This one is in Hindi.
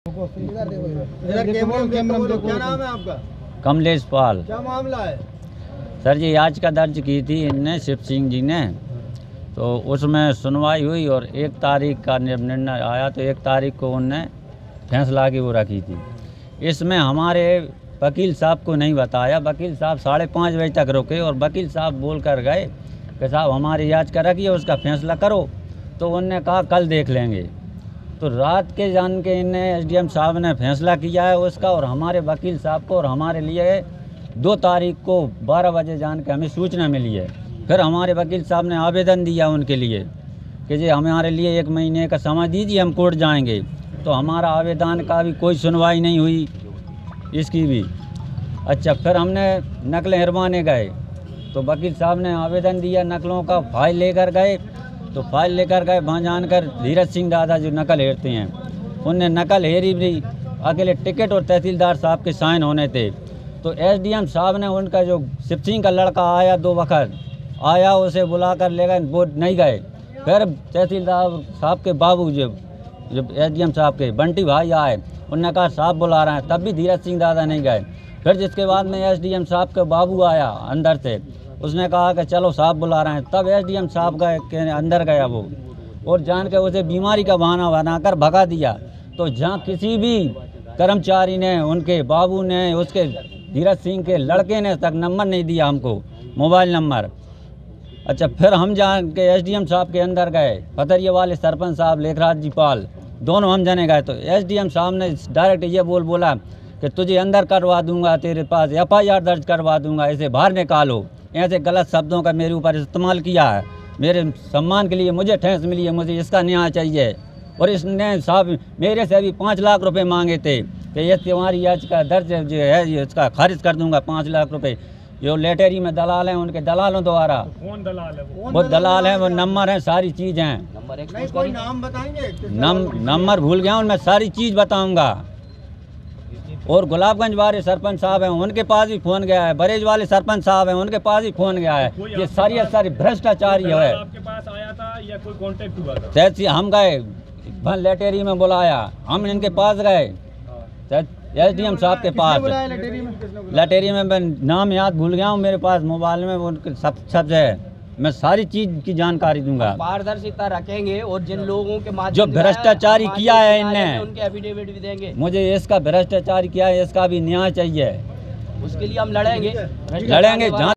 क्या नाम है आपका? कमलेश पाल। क्या मामला है? सर जी आज का दर्ज की थी इनने शिव सिंह जी ने, तो उसमें सुनवाई हुई और 1 तारीख का निर्णय आया, तो 1 तारीख को उनने फैसला की वो रखी थी। इसमें हमारे वकील साहब को नहीं बताया। वकील साहब 5:30 बजे तक रुके और वकील साहब बोल कर गए कि साहब हमारी याचिका रखिए, उसका फैसला करो। तो उनने कहा कल देख लेंगे। तो रात के जान के इन्हें एसडीएम साहब ने फैसला किया है उसका, और हमारे वकील साहब को और हमारे लिए 2 तारीख को 12 बजे जान के हमें सूचना मिली है। फिर हमारे वकील साहब ने आवेदन दिया उनके लिए कि जी हमारे लिए 1 महीने का समय दीजिए, हम कोर्ट जाएंगे। तो हमारा आवेदन का भी कोई सुनवाई नहीं हुई, इसकी भी। अच्छा, फिर हमने नकलें हिरवाने गए, तो वकील साहब ने आवेदन दिया नकलों का, फाइल लेकर गए। तो फाइल लेकर गए, वहाँ जानकर धीरज सिंह दादा जो नकल हेरते हैं, उनने नकल हेरी भी। अकेले टिकट और तहसीलदार साहब के साइन होने थे। तो एसडीएम साहब ने उनका जो शिव सिंह का लड़का आया 2 वक्त आया, उसे बुला कर ले गए, वो नहीं गए। फिर तहसीलदार साहब के बाबू जो एसडीएम साहब के बंटी भाई आए, उन्होंने कहा साहब बुला रहे हैं, तब भी धीरज सिंह दादा नहीं गए। फिर जिसके बाद में एसडीएम साहब के बाबू आया अंदर से, उसने कहा कि चलो साहब बुला रहे हैं, तब एसडीएम साहब के अंदर गया वो, और जान के उसे बीमारी का बहाना बनाकर भगा दिया। तो जहाँ किसी भी कर्मचारी ने, उनके बाबू ने, उसके धीरज सिंह के लड़के ने तक नंबर नहीं दिया हमको, मोबाइल नंबर। अच्छा, फिर हम जान के एसडीएम साहब के अंदर गए, पथरिया वाले सरपंच साहब लेखराज जी पाल, दोनों हम जने गए। तो एसडीएम साहब ने डायरेक्ट ये बोला कि तुझे अंदर करवा दूंगा, तेरे पास FIR दर्ज करवा दूंगा, इसे बाहर निकालो। ऐसे गलत शब्दों का मेरे ऊपर इस्तेमाल किया है। मेरे सम्मान के लिए मुझे ठेस मिली है, मुझे इसका न्याय चाहिए। और इसने साहब मेरे से भी 5 लाख रुपए मांगे थे कि ये तुम्हारी याचिका दर्ज जो है ये इसका खारिज कर दूंगा, 5 लाख रुपए। जो लेटरी में दलाल हैं, उनके दलालों द्वारा। कौन दलाल है? वो दलाल है, वो नंबर है, सारी चीज़ हैं। नहीं, कोई नाम बताएंगे? नंबर भूल गया हूँ मैं, सारी चीज़ बताऊँगा। और गुलाबगंज वाले सरपंच साहब हैं, उनके पास भी फ़ोन गया है। बरेज वाले सरपंच साहब हैं, उनके पास भी फ़ोन गया है। ये सारी भ्रष्टाचारी है। आपके पास आया था या कोई कांटेक्ट हुआ था? तैसी हम गए, लेटेरी में बुलाया, हम इनके पास गए, एसडीएम साहब के पास। लेटेरी में मैं नाम याद भूल गया हूँ, मेरे पास मोबाइल में उनके सब है। मैं सारी चीज़ की जानकारी दूंगा। पारदर्शिता रखेंगे और जिन लोगों के माध्यम जो भ्रष्टाचारी किया है इनने, उनके एफिडेविट भी देंगे। मुझे इसका भ्रष्टाचार किया है, इसका भी न्याय चाहिए। उसके लिए हम लड़ेंगे। जहाँ